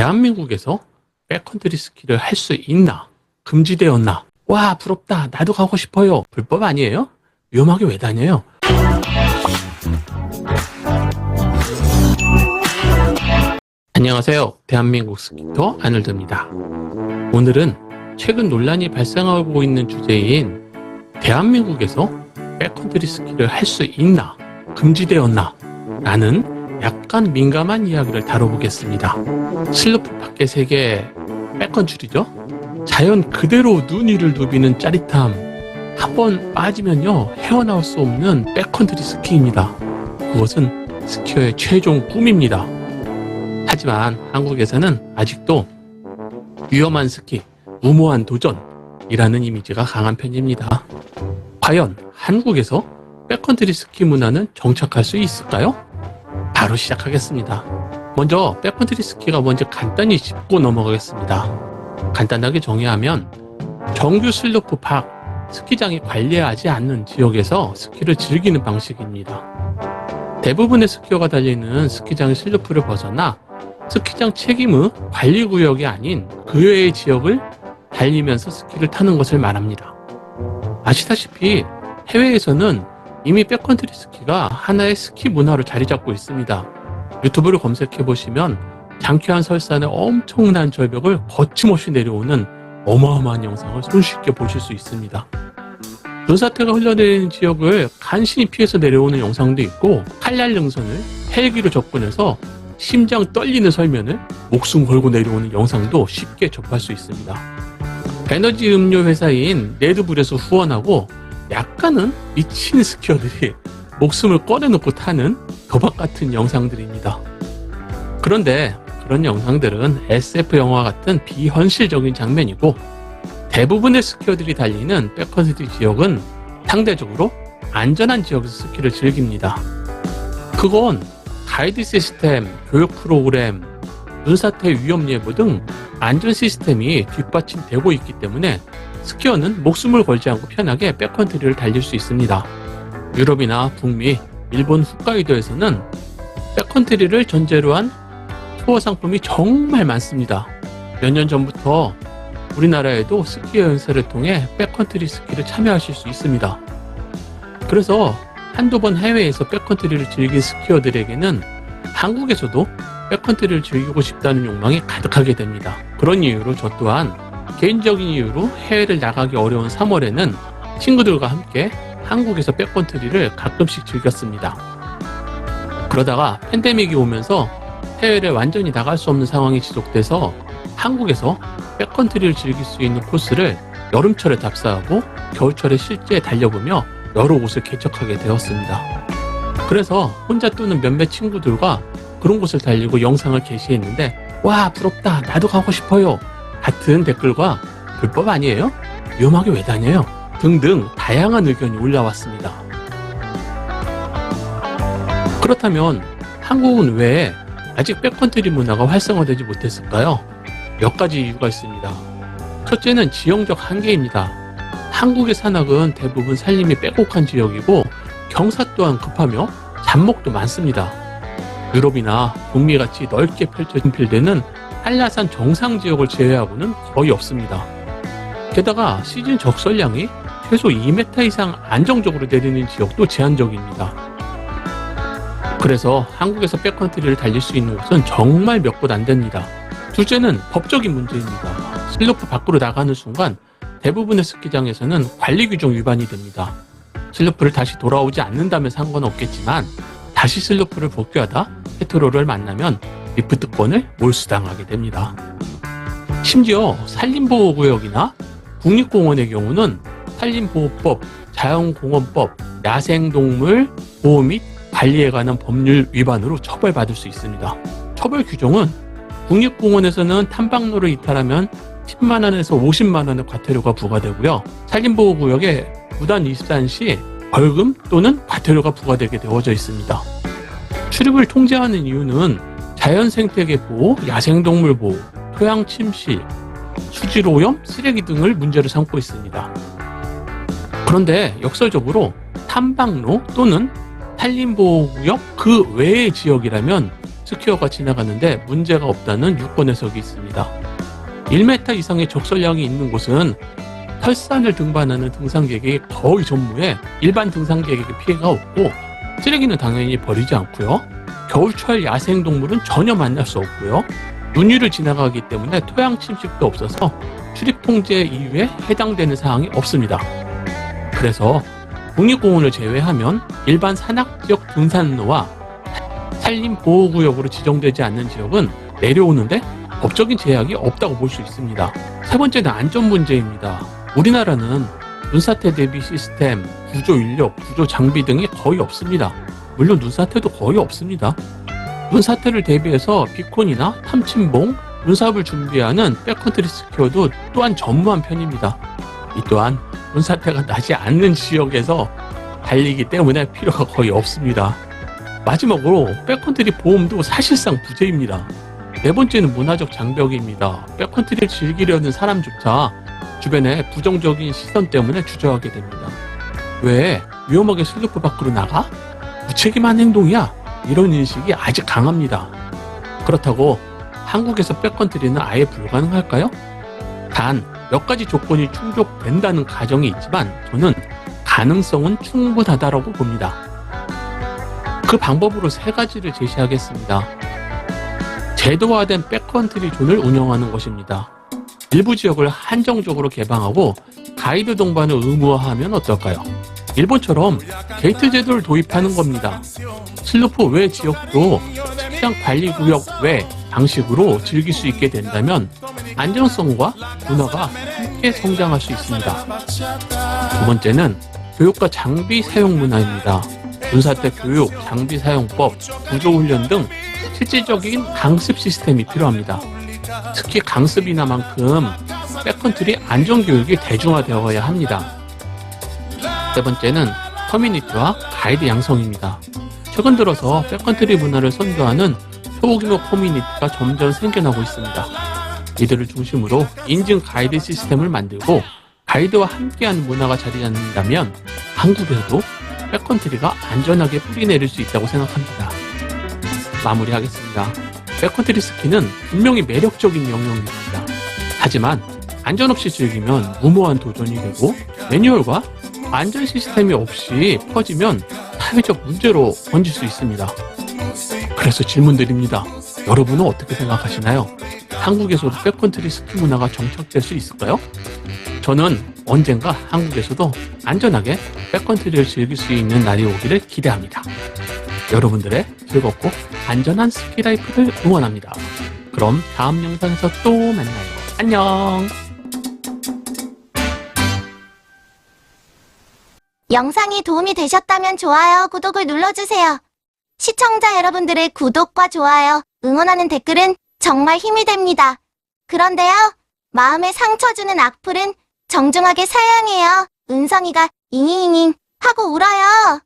대한민국에서 백컨트리 스키를 할 수 있나? 금지되었나? 와, 부럽다. 나도 가고 싶어요. 불법 아니에요? 위험하게 왜 다녀요? 안녕하세요. 대한민국 스키터 아놀드입니다. 오늘은 최근 논란이 발생하고 있는 주제인 대한민국에서 백컨트리 스키를 할 수 있나? 금지되었나? 라는 약간 민감한 이야기를 다뤄보겠습니다. 슬로프 밖의 세계 백컨트리죠? 자연 그대로 눈 위를 누비는 짜릿함. 한번 빠지면요 헤어나올 수 없는 백컨트리 스키입니다. 그것은 스키어의 최종 꿈입니다. 하지만 한국에서는 아직도 위험한 스키, 무모한 도전이라는 이미지가 강한 편입니다. 과연 한국에서 백컨트리 스키 문화는 정착할 수 있을까요? 바로 시작하겠습니다. 먼저 백컨트리 스키가 뭔지 간단히 짚고 넘어가겠습니다. 간단하게 정의하면 정규 슬로프 박, 스키장이 관리하지 않는 지역에서 스키를 즐기는 방식입니다. 대부분의 스키어가 달리는 스키장의 슬로프를 벗어나 스키장 책임의 관리구역이 아닌 그 외의 지역을 달리면서 스키를 타는 것을 말합니다. 아시다시피 해외에서는 이미 백컨트리 스키가 하나의 스키 문화로 자리 잡고 있습니다. 유튜브를 검색해 보시면 장쾌한 설산의 엄청난 절벽을 거침없이 내려오는 어마어마한 영상을 손쉽게 보실 수 있습니다. 눈사태가 흘러내리는 지역을 간신히 피해서 내려오는 영상도 있고, 칼날 능선을 헬기로 접근해서 심장 떨리는 설면을 목숨 걸고 내려오는 영상도 쉽게 접할 수 있습니다. 에너지 음료 회사인 레드불에서 후원하고 약간은 미친 스키어들이 목숨을 꺼내놓고 타는 도박 같은 영상들입니다. 그런데 그런 영상들은 SF 영화 같은 비현실적인 장면이고, 대부분의 스키어들이 달리는 백컨트리 지역은 상대적으로 안전한 지역에서 스키를 즐깁니다. 그건 가이드 시스템, 교육 프로그램, 눈사태 위험 예보 등 안전 시스템이 뒷받침되고 있기 때문에 스키어는 목숨을 걸지 않고 편하게 백컨트리를 달릴 수 있습니다. 유럽이나 북미, 일본 홋카이도에서는 백컨트리를 전제로 한 투어 상품이 정말 많습니다. 몇 년 전부터 우리나라에도 스키어 연세를 통해 백컨트리 스키를 참여하실 수 있습니다. 그래서 한두 번 해외에서 백컨트리를 즐긴 스키어들에게는 한국에서도 백컨트리를 즐기고 싶다는 욕망이 가득하게 됩니다. 그런 이유로 저 또한 개인적인 이유로 해외를 나가기 어려운 3월에는 친구들과 함께 한국에서 백컨트리를 가끔씩 즐겼습니다. 그러다가 팬데믹이 오면서 해외를 완전히 나갈 수 없는 상황이 지속돼서 한국에서 백컨트리를 즐길 수 있는 코스를 여름철에 답사하고 겨울철에 실제 달려보며 여러 곳을 개척하게 되었습니다. 그래서 혼자 또는 몇몇 친구들과 그런 곳을 달리고 영상을 게시했는데, 와, 부럽다. 나도 가고 싶어요. 같은 댓글과 불법 아니에요? 위험하게 왜 다녀요? 등등 다양한 의견이 올라왔습니다. 그렇다면 한국은 왜 아직 백컨트리 문화가 활성화되지 못했을까요? 몇 가지 이유가 있습니다. 첫째는 지형적 한계입니다. 한국의 산악은 대부분 산림이 빼곡한 지역이고 경사 또한 급하며 잡목도 많습니다. 유럽이나 북미같이 넓게 펼쳐진 필드는 한라산 정상 지역을 제외하고는 거의 없습니다. 게다가 시즌 적설량이 최소 2m 이상 안정적으로 내리는 지역도 제한적입니다. 그래서 한국에서 백컨트리를 달릴 수 있는 곳은 정말 몇 곳 안 됩니다. 둘째는 법적인 문제입니다. 슬로프 밖으로 나가는 순간 대부분의 스키장에서는 관리 규정 위반이 됩니다. 슬로프를 다시 돌아오지 않는다면 상관없겠지만 다시 슬로프를 복귀하다 페트롤을 만나면 리프트권을 몰수당하게 됩니다. 심지어 산림보호구역이나 국립공원의 경우는 산림보호법, 자연공원법, 야생동물 보호 및 관리에 관한 법률 위반으로 처벌받을 수 있습니다. 처벌 규정은 국립공원에서는 탐방로를 이탈하면 10만 원에서 50만 원의 과태료가 부과되고요. 산림보호구역에 무단 입산 시 벌금 또는 과태료가 부과되게 되어져 있습니다. 출입을 통제하는 이유는 자연생태계 보호, 야생동물 보호, 토양 침실, 수질 오염, 쓰레기 등을 문제로 삼고 있습니다. 그런데 역설적으로 탐방로 또는 산림보호구역 그 외의 지역이라면 스키어가 지나가는데 문제가 없다는 유권 해석이 있습니다. 1m 이상의 적설량이 있는 곳은 설산을 등반하는 등산객이 거의 전무해 일반 등산객에게 피해가 없고, 쓰레기는 당연히 버리지 않고요. 겨울철 야생동물은 전혀 만날 수 없고요. 눈 위를 지나가기 때문에 토양 침식도 없어서 출입 통제 이유에 해당되는 사항이 없습니다. 그래서 국립공원을 제외하면 일반 산악지역 등산로와 산림보호구역으로 지정되지 않는 지역은 내려오는데 법적인 제약이 없다고 볼 수 있습니다. 세 번째는 안전 문제입니다. 우리나라는 눈사태 대비 시스템, 구조 인력, 구조 장비 등이 거의 없습니다. 물론 눈사태도 거의 없습니다. 눈사태를 대비해서 비콘이나 탐침봉, 눈삽을 준비하는 백컨트리 스키어도 또한 전무한 편입니다. 이 또한 눈사태가 나지 않는 지역에서 달리기 때문에 필요가 거의 없습니다. 마지막으로 백컨트리 보험도 사실상 부재입니다. 네 번째는 문화적 장벽입니다. 백컨트리를 즐기려는 사람조차 주변의 부정적인 시선 때문에 주저하게 됩니다. 왜 위험하게 슬로프 밖으로 나가? 무책임한 행동이야. 이런 인식이 아직 강합니다. 그렇다고 한국에서 백컨트리는 아예 불가능할까요? 단 몇 가지 조건이 충족된다는 가정이 있지만 저는 가능성은 충분하다고 봅니다. 그 방법으로 세 가지를 제시하겠습니다. 제도화된 백컨트리 존을 운영하는 것입니다. 일부 지역을 한정적으로 개방하고 가이드 동반을 의무화하면 어떨까요? 일본처럼 게이트 제도를 도입하는 겁니다. 슬로프 외 지역도 식당 관리구역 외 방식으로 즐길 수 있게 된다면 안정성과 문화가 함께 성장할 수 있습니다. 두 번째는 교육과 장비 사용 문화입니다. 눈사태 교육, 장비 사용법, 구조훈련 등 실질적인 강습 시스템이 필요합니다. 특히 강습이나만큼 백컨트리 안전교육이 대중화되어야 합니다. 세 번째는 커뮤니티와 가이드 양성입니다. 최근 들어서 백컨트리 문화를 선도하는 소규모 커뮤니티가 점점 생겨나고 있습니다. 이들을 중심으로 인증 가이드 시스템을 만들고 가이드와 함께하는 문화가 자리 잡는다면 한국에서도 백컨트리가 안전하게 뿌리내릴 수 있다고 생각합니다. 마무리하겠습니다. 백컨트리 스키는 분명히 매력적인 영역입니다. 하지만 안전 없이 즐기면 무모한 도전이 되고 매뉴얼과 안전 시스템이 없이 퍼지면 사회적 문제로 번질 수 있습니다. 그래서 질문드립니다. 여러분은 어떻게 생각하시나요? 한국에서도 백컨트리 스키 문화가 정착될 수 있을까요? 저는 언젠가 한국에서도 안전하게 백컨트리를 즐길 수 있는 날이 오기를 기대합니다. 여러분들의 즐겁고 안전한 스키 라이프를 응원합니다. 그럼 다음 영상에서 또 만나요. 안녕! 영상이 도움이 되셨다면 좋아요, 구독을 눌러주세요. 시청자 여러분들의 구독과 좋아요, 응원하는 댓글은 정말 힘이 됩니다. 그런데요, 마음에 상처 주는 악플은 정중하게 사양해요. 은성이가 잉잉잉 하고 울어요.